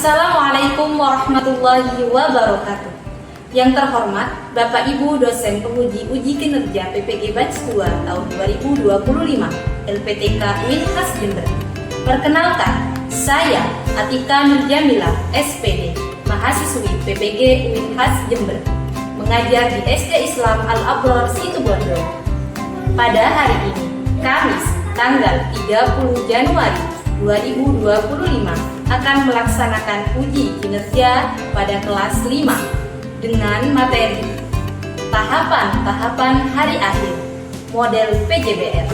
Assalamualaikum warahmatullahi wabarakatuh. Yang terhormat Bapak Ibu dosen penguji uji kinerja PPG Batch 2 tahun 2025 LPTK Unhas Jember. Perkenalkan, saya Atika Nurjamilah, SPD, mahasiswi PPG Unhas Jember, mengajar di SD Islam Al-Abror Situbondo. Pada hari ini, Kamis, tanggal 30 Januari 2025, akan melaksanakan uji kinerja pada kelas 5 dengan materi tahapan-tahapan hari akhir model PJBR.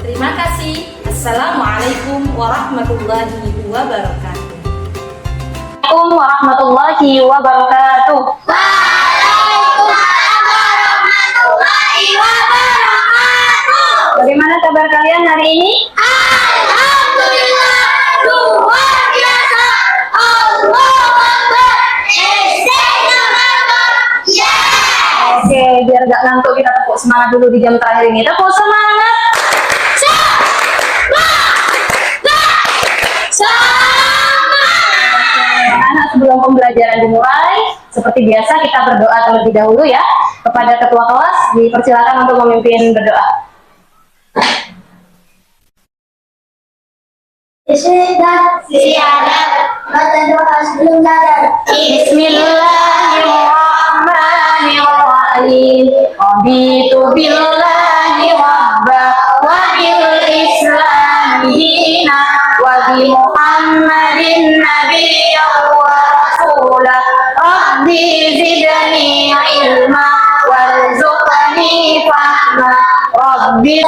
Terima kasih. Assalamualaikum warahmatullahi wabarakatuh. Assalamualaikum warahmatullahi wabarakatuh. Waalaikumsalam warahmatullahi wabarakatuh. Bagaimana kabar kalian hari ini? Alhamdulillah, luar biasa. Allahu Akbar. Oke, biar gak ngantuk kita tepuk semangat dulu di jam terakhir ini. Tepuk semangat. Anak, sebelum pembelajaran dimulai, seperti biasa kita berdoa terlebih dahulu ya. Kepada ketua kelas, dipersilakan untuk memimpin berdoa. Siadat, baca doa sebelum belajar. Bismillahirrahmanirrahim. Raditu billahi rabba wa bil islam dina wa bi Muhammadin nabiyyan wa rasulah. Rabbi zidni ilma warzuqni fahma. Rabbi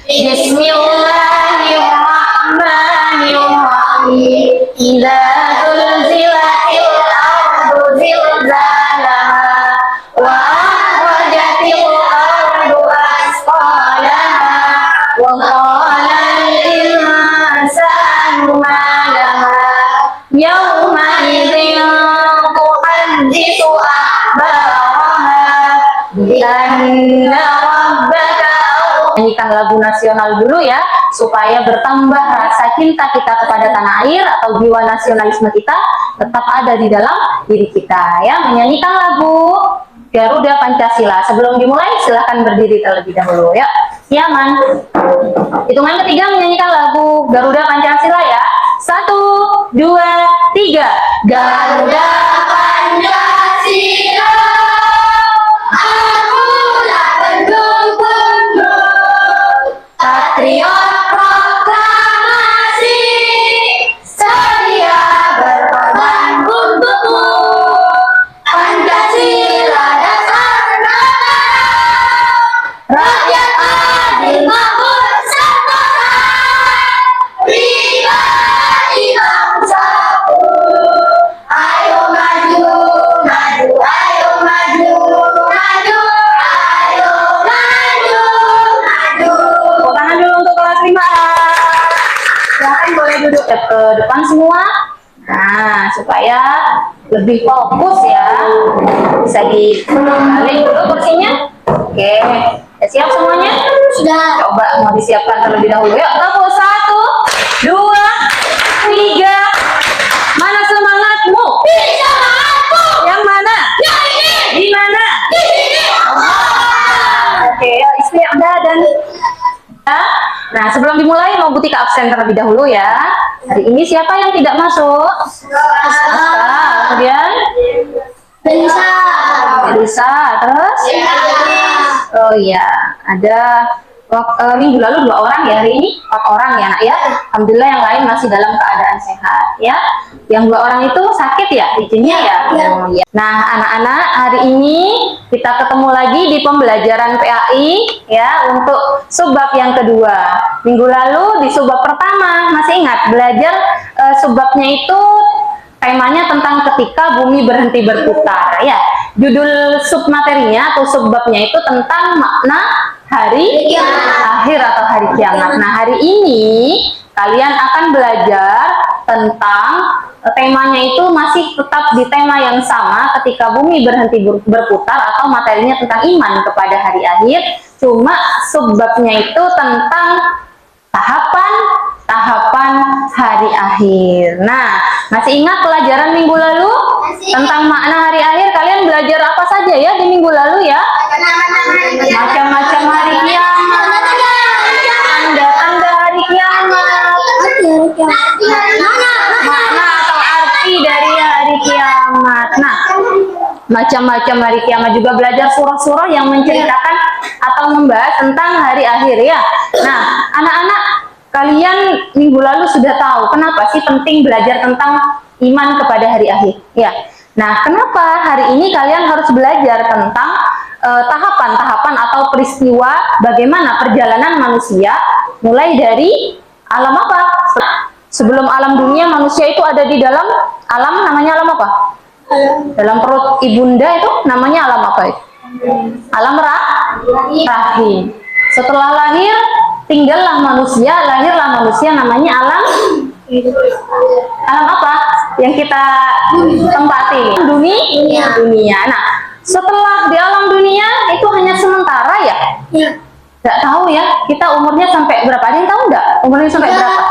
Bismillahirrahmanirrahim. Idza zulzilatil ardu zilzalaha wa akhrajatil ardu asqalaha wa qala al-insanu ma laha yawma idzin tuhadditsu akhbaraha bi anna rabbaka. Nyanyikan lagu nasional dulu ya, supaya bertambah rasa cinta kita kepada tanah air atau jiwa nasionalisme kita tetap ada di dalam diri kita ya. Menyanyikan lagu Garuda Pancasila. Sebelum dimulai silahkan berdiri terlebih dahulu ya. Siaman. Hitungan ketiga menyanyikan lagu Garuda Pancasila ya. 1, 2, 3. Garuda Pancasila, akulah pendukungmu, patriot proklamasi, sedia berkorban untukmu. Pancasila dasar negara, rakyat adil makmur setara, pribadi bangsaku. Ayo maju, maju, ayo maju, maju, ayo maju, maju. Tepuk tangan dulu untuk kelas 5. Silahkan boleh duduk ke depan semua. Nah, supaya lebih fokus ya. Bisa dibalik dulu kursinya. Oke, ya, siap semuanya? Sudah. Coba mau disiapkan terlebih dahulu. Yuk, tepuk 1, 2, 3. Mana semangatmu? Bisa aku. Yang mana? Yang ini. Di mana? Di sini. Oke, yuk istiadah dan nah, sebelum dimulai mau bukti ke absen terlebih dahulu ya. Hari ini siapa yang tidak masuk? Aska. Kemudian Bisa. Elisa. Terus? Oh iya, ada minggu lalu 2 orang ya, hari ini 4 orang ya nak ya. Alhamdulillah yang lain masih dalam keadaan sehat ya. Yang 2 orang itu sakit ya, izinnya ya. Oh, ya. Nah anak-anak, hari ini kita ketemu lagi di pembelajaran PAI ya untuk subbab yang kedua. Minggu lalu di subbab pertama masih ingat belajar subbabnya itu temanya tentang ketika bumi berhenti berputar ya. Judul submaterinya atau subbabnya itu tentang makna hari akhir atau hari kiamat. Nah hari ini kalian akan belajar tentang temanya itu masih tetap di tema yang sama ketika bumi berhenti berputar atau materinya tentang iman kepada hari akhir. Cuma subbabnya itu tentang tahapan hari akhir. akhir. Nah, masih ingat pelajaran minggu lalu tentang makna hari akhir? Kalian belajar apa saja ya di minggu lalu ya? Macam-macam hari kiamat, tanda-tanda hari kiamat, makna atau arti dari hari kiamat. Nah, macam-macam hari kiamat juga belajar surah-surah yang menceritakan atau membahas tentang hari akhir ya. Nah, anak-anak, kalian minggu lalu sudah tahu kenapa sih penting belajar tentang iman kepada hari akhir ya. Nah, kenapa hari ini kalian harus belajar tentang tahapan-tahapan atau peristiwa bagaimana perjalanan manusia mulai dari alam apa? Sebelum alam dunia, manusia itu ada di dalam alam, namanya alam apa? Dalam perut ibunda itu namanya alam apa itu? Alam rahim. Setelah lahir, tinggallah manusia, lahirlah manusia, namanya alam apa? Yang kita tempati, dunia. Nah, setelah di alam dunia itu hanya sementara ya? Nggak tahu ya, kita umurnya sampai berapa? Ada yang tahu nggak? Umurnya sampai berapa?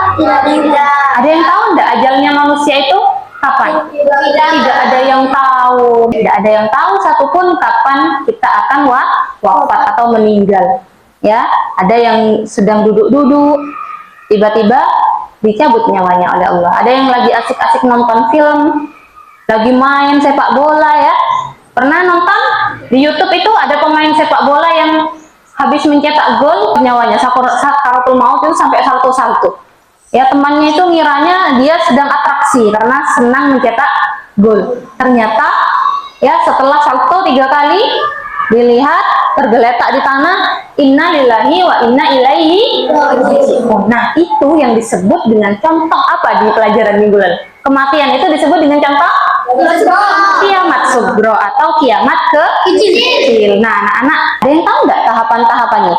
Ada yang tahu nggak ajalnya manusia itu kapan? Tidak ada yang tahu. Tidak ada yang tahu satupun kapan kita akan wafat atau meninggal. Ya, ada yang sedang duduk-duduk, tiba-tiba dicabut nyawanya oleh Allah. Ada yang lagi asik-asik nonton film, lagi main sepak bola ya. Pernah nonton di YouTube itu ada pemain sepak bola yang habis mencetak gol, nyawanya sakaratul maut itu sampai salto-salto. Ya, temannya itu ngiranya dia sedang atraksi karena senang mencetak gol. Ternyata ya setelah salto 3 kali dilihat tergeletak di tanah, inna lillahi wa inna ilaihi raji'un. Nah, itu yang disebut dengan contoh apa di pelajaran minggu lalu? Kematian itu disebut dengan contoh kiamat sugro atau kiamat kecil. Nah, anak-anak, ada yang tahu nggak tahapan-tahapannya?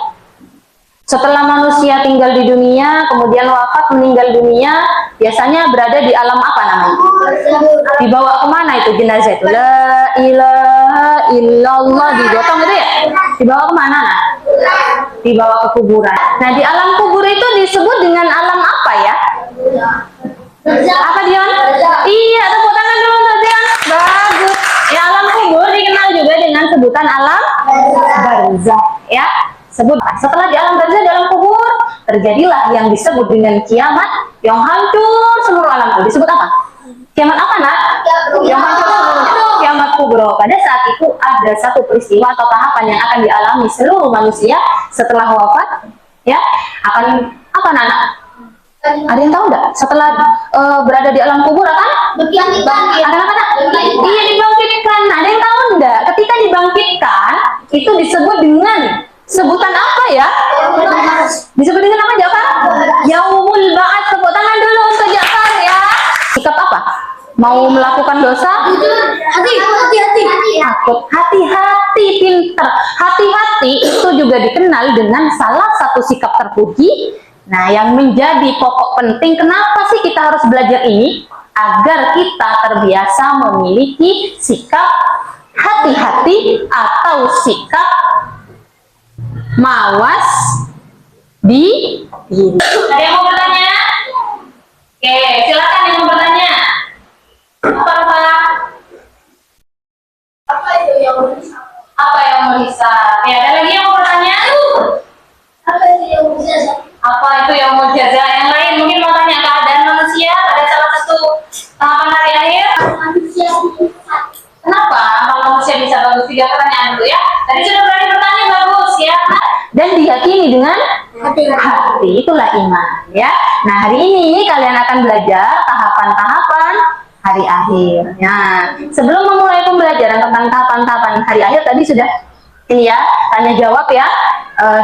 Setelah manusia tinggal di dunia, kemudian wafat meninggal dunia, biasanya berada di alam apa namanya? Dibawa kemana itu jenazah itu? La ilaha illallah, digotong gitu ya? Dibawa kemana? Nah? Dibawa ke kuburan. Nah, di alam kubur itu disebut dengan alam apa ya? Apa Dion? Iya, tepuk tangan dulu untuk Dion. Bagus. Ya, alam kubur dikenal juga dengan sebutan alam barzakh ya. Setelah di alam barzakh, dalam kubur terjadilah yang disebut dengan kiamat yang hancur seluruh alam itu. Disebut apa? Kiamat apa, Nak? Yang hancur seluruh, kiamat kubro. Pada saat itu ada satu peristiwa atau tahapan yang akan dialami seluruh manusia setelah wafat ya. Akan apa, Nak? Ada yang tahu nggak? Setelah berada di alam kubur akan dibangkitkan. Iya, dibangkitkan. Nah, ada yang tahu nggak? Ketika dibangkitkan itu disebut dengan sebutan apa ya? Disebut dengan apa, Jafar? Yaumul Ba'ats. Tepuk tangan dulu untuk Jafar ya. Sikap apa? Mau melakukan dosa? Hati-hati. Takut. Hati-hati, pinter. Hati-hati itu juga dikenal dengan salah satu sikap terpuji. Nah, yang menjadi pokok penting kenapa sih kita harus belajar ini? Agar kita terbiasa memiliki sikap hati-hati atau sikap mawas diri. Ada yang mau bertanya? Oke, silakan yang mau bertanya. Apa itu yang menghisap? Apa yang menghisap? Ya, ada lagi yang mau bertanya? Apa itu yang menghisap? Apa itu yang mau jaza? Yang lain mungkin mau tanya keadaan manusia pada salah satu tahapan hari akhir. Kenapa amal manusia bisa bagus? 3 pertanyaan dulu ya. Tadi sudah berani bertanya, bagus ya. Dan diyakini dengan hati, itulah iman ya. Nah, hari ini kalian akan belajar tahapan-tahapan hari akhir. Nah, sebelum memulai pembelajaran tentang tahapan-tahapan hari akhir, tadi sudah ini ya, tanya jawab ya.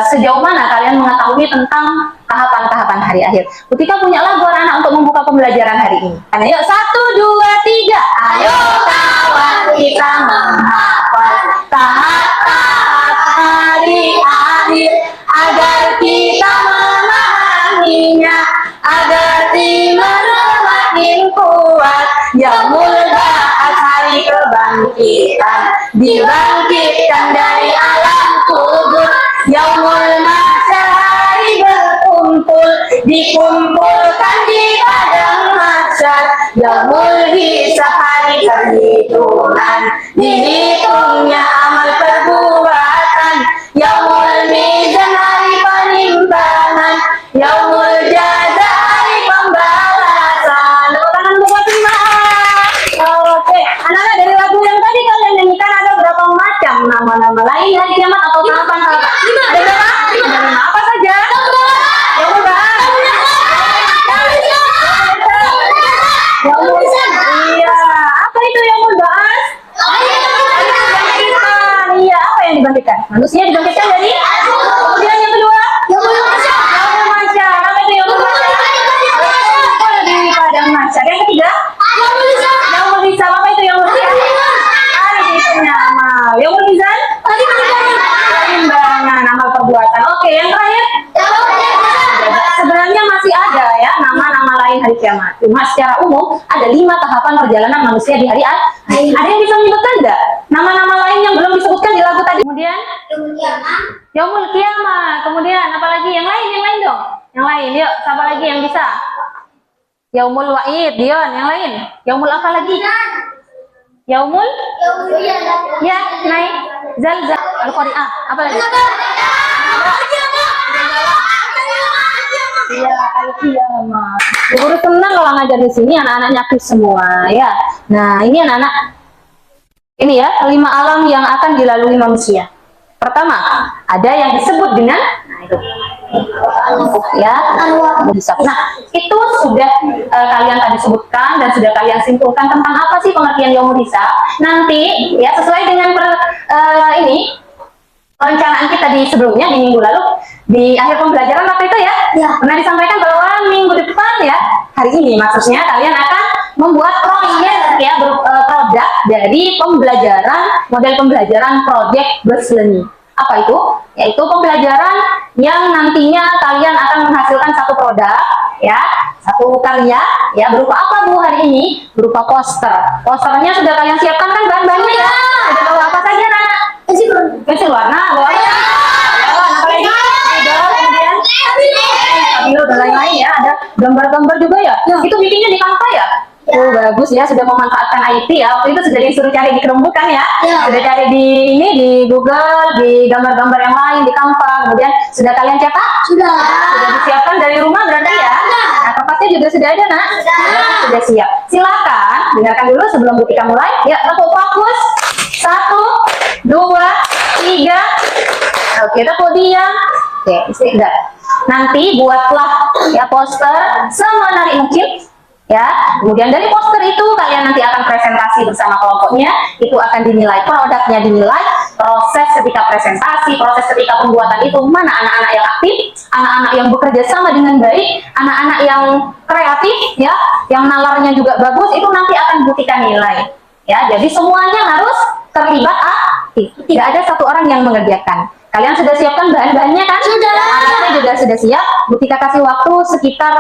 Sejauh mana kalian mengetahui tentang tahapan-tahapan hari akhir? Ketika punya lagu anak-anak untuk membuka pembelajaran hari ini. Ayo 1, 2, 3. Ayo kawan kita menghafal tahap-tahap hari akhir agar kita memahaminya, agar iman semakin kuat. Yaumul Ba'ats, hari kebangkitan, dibangkitkan dari alam kubur. Yaumul Mahsyar, hari berkumpul, dikumpulkan di padang mahsyar. mahsyar, yaumul hisab hari perhitungan, dihitungnya amal perbuatan, yaumul mizan hari penimbangan, yaumul jaza hari pembalasan. Tepuk tangan untuk penerimaan. Oke, anak-anak, dari lagu yang tadi kalian nyanyikan ada berapa macam nama-nama lain hari kiamat atau tahapan? Ada berapa? Ada 5. Apa saja? Yang berbahas. Iya, apa itu yang berbahas? Iya, apa yang dibangkitkan? Manusia dibangkitkan dari? Kemudian yang kedua? Yang mahsyar. Apa itu yang mahsyar? Di padang mahsyar. Yang ketiga? Yang hisab. Apa itu yang hisab? Hari dihitungnya amal. Yang mizan? Penimbangan amal perbuatan. Oke, yang terakhir? Sebenarnya masih ada ya nama-nama lain hari kiamat. Cuma secara umum ada 5 tahapan perjalanan manusia di hari akhir. Ada yang bisa menyebutkan enggak? Nama-nama lain yang belum disebutkan di lagu tadi. Kemudian Yaumul Kiamah. Kemudian apa lagi? Yang lain dong. Yang lain, yuk. Siapa lagi yang bisa? Yaumul Wa'id, Dion. Yang lain? Yaumul apa lagi? Yaumul? Ya, naik. Zalzal. Al-Qari'ah. Apa lagi? Iya, Al-Qiyamah. Guru senang kalau ngajar di sini, anak-anaknya aktif semua ya. Nah, ini anak-anak, ini ya 5 alam yang akan dilalui manusia. Pertama, ada yang disebut dengan, nah itu, ya, hisab. Nah, itu sudah kalian tadi sebutkan dan sudah kalian simpulkan tentang apa sih pengertian yaumul hisab. Nanti ya sesuai dengan perencanaan kita di sebelumnya, di minggu lalu, di akhir pembelajaran waktu itu ya, pernah disampaikan bahwa minggu depan ya, hari ini maksudnya kalian akan membuat proyek ya, produk dari model pembelajaran project based learning. Apa itu? Yaitu pembelajaran yang nantinya kalian akan menghasilkan satu produk ya, satu karya ya, berupa apa Bu hari ini? Berupa poster. Posternya sudah kalian siapkan kan bahan-bahannya ya? Sudah tahu apa saja Nana? Pensil warna, apa lagi? Kemudian stabilo dan lain-lain ya, ada gambar-gambar juga ya. Itu bikinnya di Canva ya? Oh bagus ya, sudah memanfaatkan IT ya. Waktu itu sudah disuruh cari di Chromebook kan ya? Sudah cari di Google, di gambar-gambar yang lain, di Canva. Kemudian sudah kalian cetak? Sudah disiapkan dari rumah berarti ya? Nah kertasnya juga sudah ada nak? Sudah siap. Silakan dengarkan dulu sebelum kita mulai. Ya, fokus. 1, 2, 3. Oke, tepuk diam. Oke, istirahat. Nanti buatlah ya poster semenarik mungkin. Ya, kemudian dari poster itu kalian nanti akan presentasi bersama kelompoknya. Itu akan dinilai, produknya dinilai, proses ketika presentasi, proses ketika pembuatan itu, mana anak-anak yang aktif, anak-anak yang bekerja sama dengan baik, anak-anak yang kreatif ya, yang nalarnya juga bagus, itu nanti akan buktikan nilai. Ya, jadi semuanya harus terlibat aktif. Tidak ada satu orang yang mengerjakan. Kalian sudah siapkan bahan-bahannya kan? Sudah. Anak-anaknya juga sudah siap. Butika kasih waktu sekitar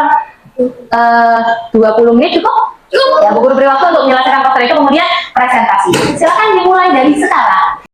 20 menit cukup? Cukup. Ya, Bu Guru beri waktu untuk menyelesaikan poster itu, kemudian presentasi. Silakan dimulai dari sekarang.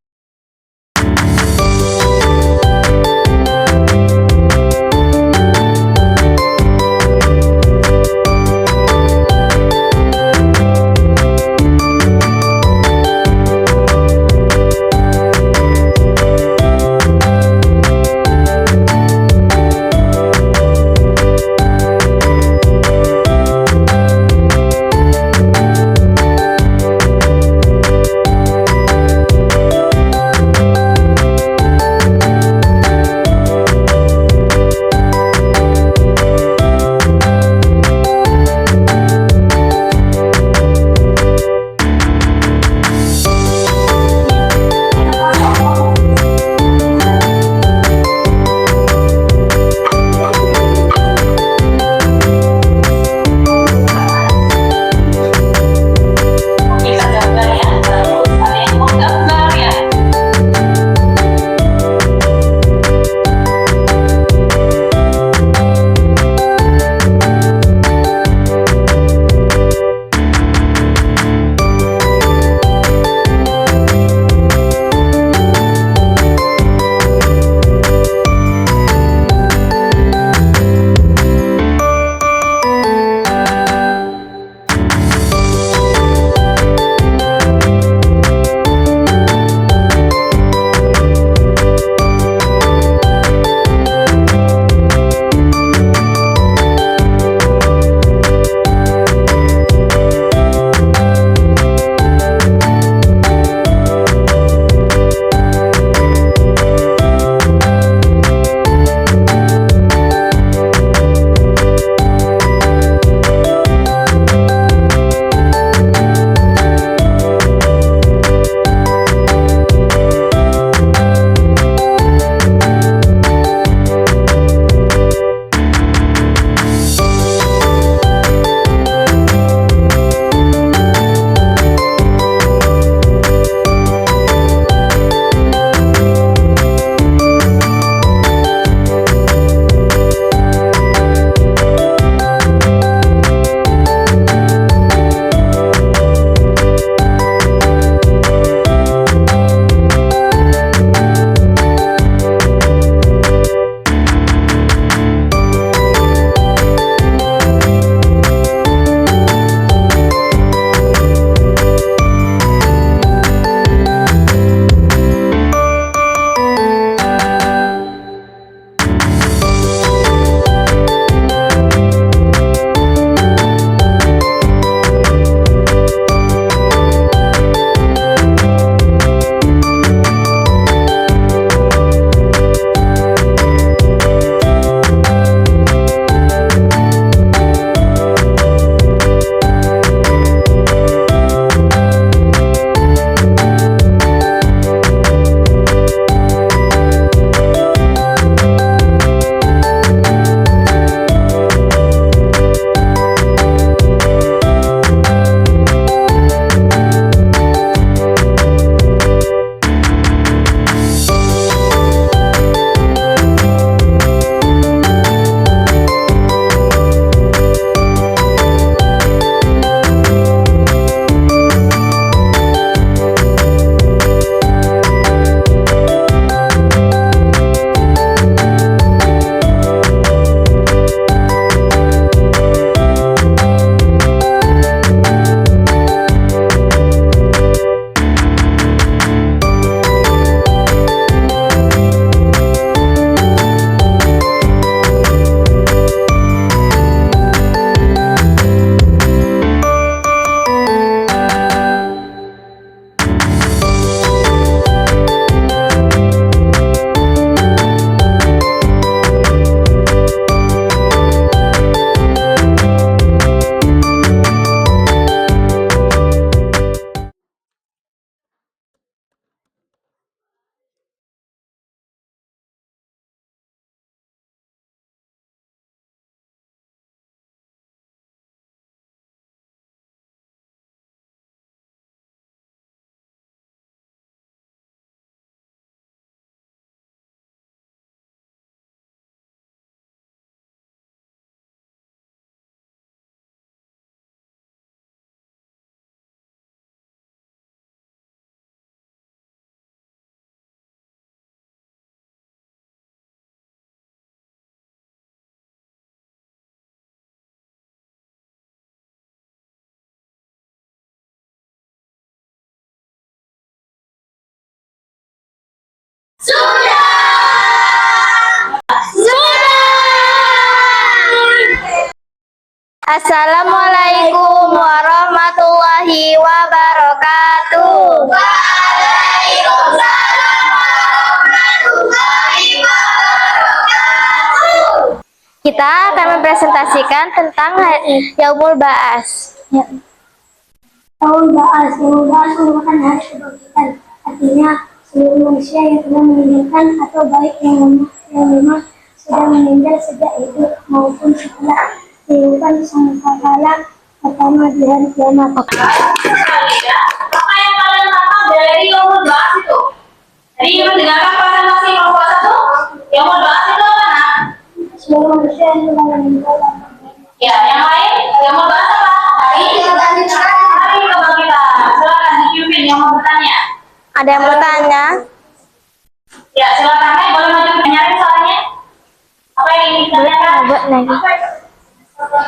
Assalamualaikum warahmatullahi wabarakatuh. Waalaikumsalam warahmatullahi wabarakatuh. Kita akan mempresentasikan tentang Yaumul Ba'ats. Yaumul Ba'ats merupakan hari kebangkitan. Artinya seluruh manusia yang telah meninggalkan atau baik yang memang sudah meninggal sejak hidup maupun setelah kehidupan sangkakala pertama di hari kiamat. Apa yang kalian tahu dari Yaumul Ba'ats itu? Jadi mendengarkan presentasi kelompok 1, Yaumul Ba'ats itu apa, Nak? Seluruh manusia yang telah meninggal atau baik. Ya, yang lain, Yaumul Ba'ats apa? Hari kebangkitan. Silakan dipimpin yang mau bertanya. Ada yang bertanya? Ya, silakan. Boleh maju menyaring soalnya. Apa yang ingin ditanyakan? Apa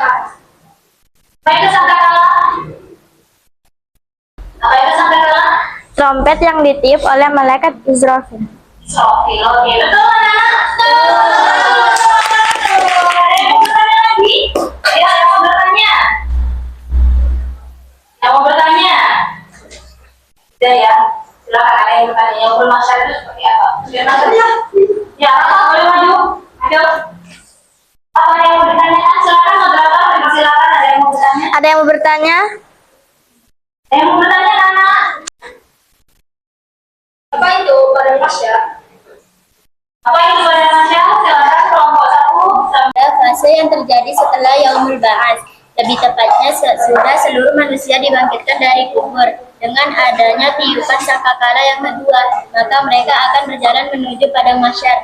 itu sangkakala? Apa itu sangkakala? Trompet yang ditiup oleh malaikat Israfil. Israfil, oke. Betul, anak-anak? Ada yang mau bertanya lagi? Ayo, yang mau bertanya? Yang mau bertanya? Sudah ya? Silakan, ada yang bertanya. Yang bermasyarakat itu seperti apa? Ya, apa? Boleh maju? Ayo. Apa yang mau ditanyakan? Silakan, moderator. Silakan, ada yang mau bertanya? Ada yang mau bertanya? Ada yang mau bertanya, anak? Apa itu Padang Mahsyar? Apa itu Padang Mahsyar? Silakan kelompok 1 Pada fase yang terjadi setelah Yaumul Ba'ats, lebih tepatnya sesudah seluruh manusia dibangkitkan dari kubur. Dengan adanya tiupan sangkakala yang kedua, maka mereka akan berjalan menuju Padang Mahsyar.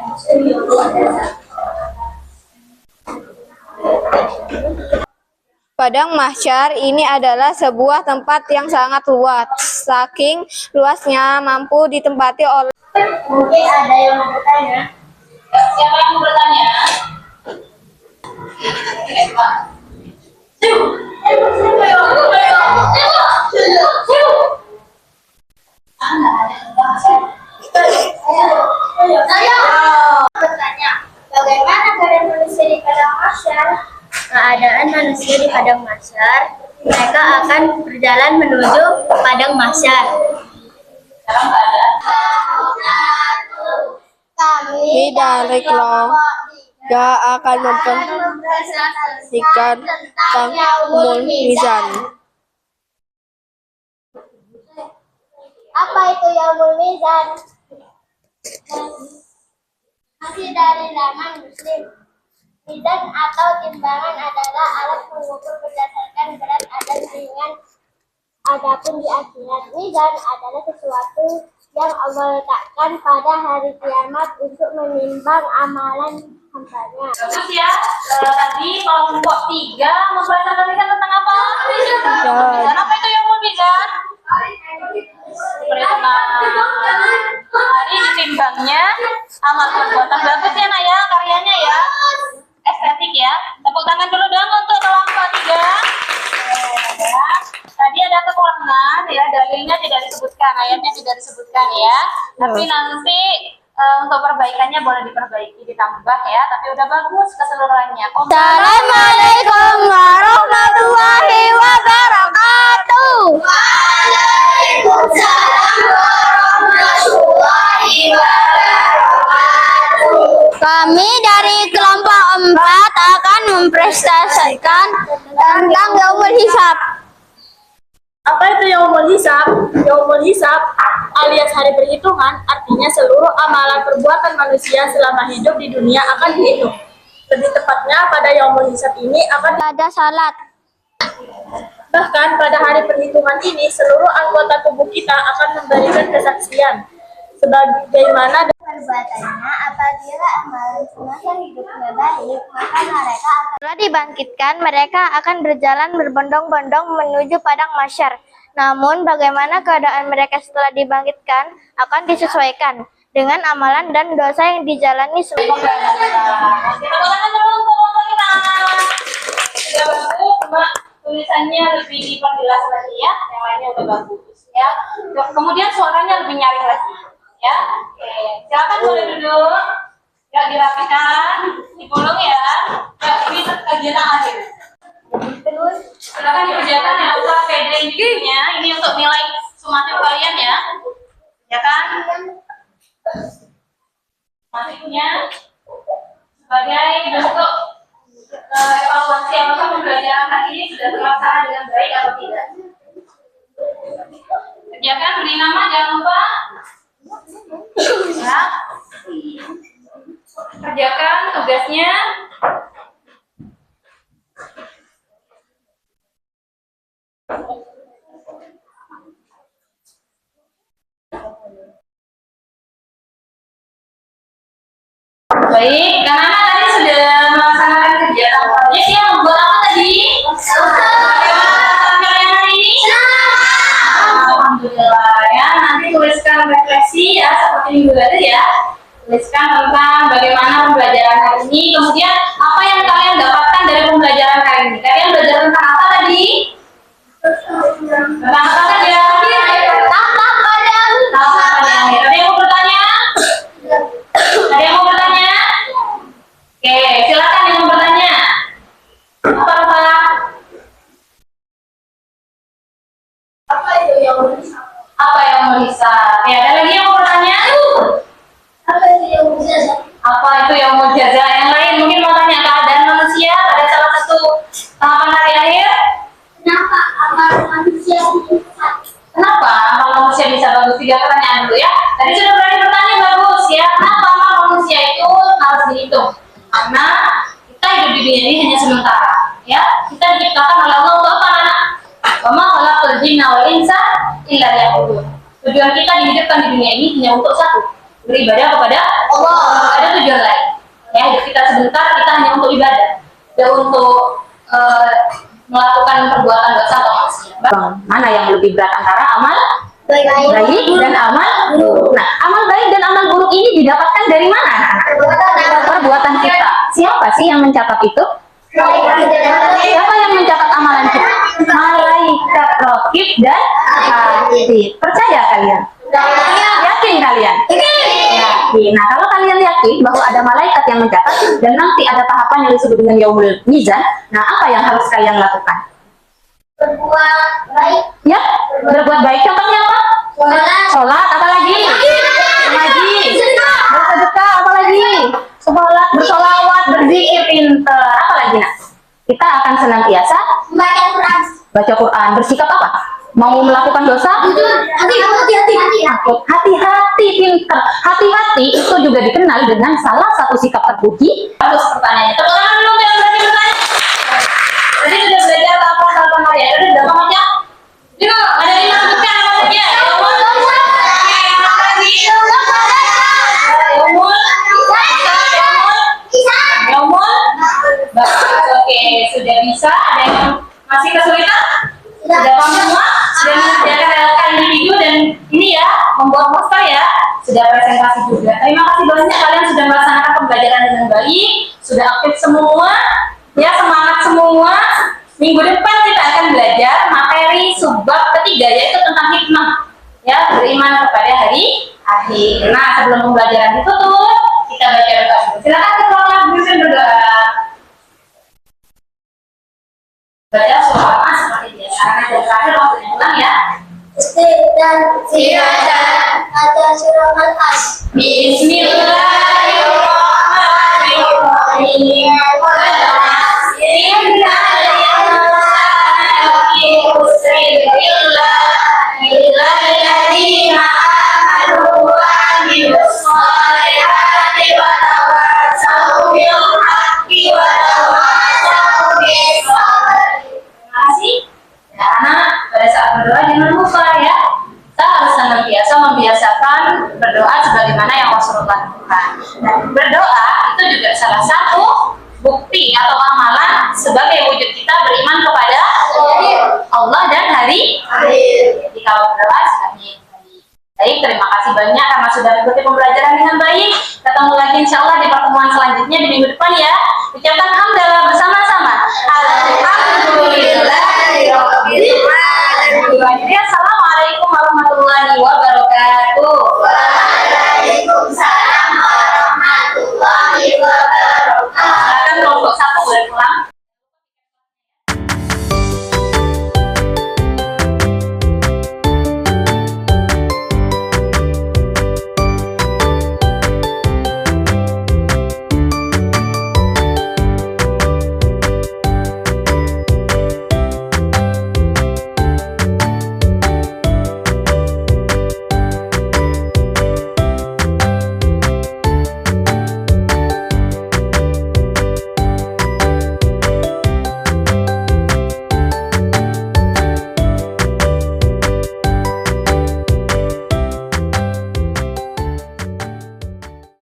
Padang Mahsyar ini adalah sebuah tempat yang sangat luas. Saking luasnya mampu ditempati oleh Mungkin ada yang mau bertanya. Siapa yang mau bertanya? Pak. Bertanya, bagaimana keadaan manusia di Padang Mahsyar? Keadaan manusia di Padang Mahsyar, mereka akan berjalan menuju Padang Mahsyar. kami dari keluarga akan memperhatikan tentang Yaumul Mizan. Apa itu Yaumul Mizan? Masih dari zaman Muslim. Mizan atau timbangan adalah alat pengukur berdasarkan berat dan ringan. Adapun di akhirat, mizan adalah sesuatu yang Allah letakkan pada hari kiamat untuk menimbang amalan hambanya. Bagus ya. Tadi kelompok 3 mempresentasikan tentang apa? Mizan. Apa itu yang mau mizan? Hari ditimbangnya amal perbuatan. Bagus ya, Nak ya, karyanya ya. Estetik ya. Tepuk tangan dulu dong untuk kelompok 3. Tadi ada kekurangan ya, dalilnya tidak disebutkan, ayatnya tidak disebutkan ya. Tapi nanti untuk perbaikannya boleh diperbaiki, ditambah ya. Tapi udah bagus keseluruhannya. Assalamualaikum warahmatullahi wabarakatuh. Waalaikumsalam warahmatullahi wabarakatuh. Kami dari kelompok 4 akan mempresentasikan tentang Yaumul Hisab. Apa itu Yaumul Hisab? Yaumul Hisab alias hari perhitungan artinya seluruh amalan perbuatan manusia selama hidup di dunia akan dihitung. Lebih tepatnya pada Yaumul Hisab ini akan Ada salat. bahkan pada hari perhitungan ini seluruh anggota tubuh kita akan memberikan kesaksian sebagaimana Perbuatannya apabila amalan semasa hidupnya baik, maka mereka akan Setelah dibangkitkan, mereka akan berjalan berbondong-bondong menuju Padang Mahsyar. Namun, bagaimana keadaan mereka setelah dibangkitkan akan disesuaikan dengan amalan dan dosa yang dijalani sebelumnya. Kita ulangan dulu untuk kelompok kita. Sudah bagus, cuma tulisannya lebih diperjelas lagi ya. Yang lainnya udah bagus ya. Kemudian suaranya lebih nyaring lagi ya. Oke, silakan boleh duduk. Ya, dirapikan, digulung ya. Ya, ini kegiatan akhir. silakan dikerjakan ya untuk PD-nya. Ini untuk nilai sumatif kalian ya. Ya kan? Sumatifnya sebagai bentuk evaluasi apakah pembelajaran hari ini sudah terlaksana dengan baik atau tidak. Kerjakan, beri nama, jangan lupa. Ya. Kerjakan tugasnya. Baik, karena tadi sudah melaksanakan kegiatan proyek yang membuat apa tadi? Kalian hari ini? Alhamdulillah ya. Nanti tuliskan refleksi ya seperti minggu lalu ya. Tuliskan tentang bagaimana pembelajaran hari ini. Kemudian apa yang kalian dapatkan dari pembelajaran hari ini? Kalian belajar tentang apa tadi? Tentang apa saja? Tampak padang. Tampak padang. Ada yang mau bertanya? Ada yang mau bertanya? Oke, silakan yang mau bertanya. Apa? Apa itu yang menghisap? Apa yang menghisap? Ya, ada lagi yang mau bertanya? Apa itu yang menghisap? Apa itu yang mau jajah? Yang lain mungkin mau tanya keadaan manusia pada salah satu tahapan hari akhir. Kenapa amal manusia dihisap? Kenapa amal manusia bisa bagus? 3 pertanyaan dulu ya. Tadi sudah berani bertanya bagus ya. Kenapa amal manusia itu harus dihitung? Karena kita hidup di dunia ini hanya sementara. Ya, kita diciptakan oleh Allah untuk apa anak? Wa ma khalaqal jinna wal insa illa liya'budun. Tujuan kita dihidupkan di dunia ini hanya untuk satu, beribadah kepada Allah. Ada tujuan lain. Ya, hidup kita sebentar, kita hanya untuk ibadah, dan untuk melakukan perbuatan dosa atau maksiat. Mana yang lebih berat antara amal baik dan amal buruk? Nah, amal baik dan amal buruk ini didapatkan dari mana, anak-anak? Perbuatan kita. Siapa sih yang mencatat itu? Siapa yang mencatat amalan kita? Malaikat raqib dan atid. Percaya kalian? Yakin kalian? Yakin. Nah, kalau kalian yakin bahwa ada malaikat yang mencatat dan nanti ada tahapan yang disebut dengan yaumul mizan, nah apa yang harus kalian lakukan? Berbuat baik. Ya, berbuat baik. Contohnya apa? Sholat, apa lagi? Ngaji, bersedekah, apa lagi? Sholat, bersolawat, berzikir, pinter, apa lagi nak? Kita akan senantiasa Membaca Quran. baca Quran, bersikap apa? Mau melakukan dosa? Hati-hati. Hati-hati, pinter. Hati-hati itu juga dikenal dengan salah satu sikap terpuji. Bagus pertanyaannya. Tepuk tangan dulu yang berani bertanya. Tadi sudah belajar apa ya? Udah apa aja? Ini ada 5 bukan apa saja? Yaumul, oke, sudah bisa. Ada yang masih kesulitan? Sudah paham semua? Sudah mengerjakan LK individu dan ini ya, membuat poster ya. Sudah presentasi juga. Terima kasih banyak kalian sudah melaksanakan pembelajaran dengan baik, sudah aktif semua. Ya, semangat semua. Minggu depan kita akan belajar materi subbab ketiga, yaitu tentang hikmah. Ya, beriman kepada hari akhir. Nah, sebelum pembelajaran ditutup, kita baca doa dulu. Silakan ketua Gusin berdoa. Baca surah Al seperti biasa. Karena dari terakhir waktunya ulang ya. Dan silakan baca surah Al-As. Bismillahirrahmanirrahim. Berdoa jangan lupa ya. Kita harus senantiasa membiasakan berdoa sebagaimana yang Rasulullah lakukan. Dan berdoa itu juga salah satu bukti atau amalan sebagai wujud kita beriman kepada Allah dan hari akhir. Jadi kalau berdoa sebagai baik, terima kasih banyak karena sudah mengikuti pembelajaran dengan baik. Ketemu lagi insya Allah di pertemuan selanjutnya di minggu depan ya. Ucapkan hamdalah bersama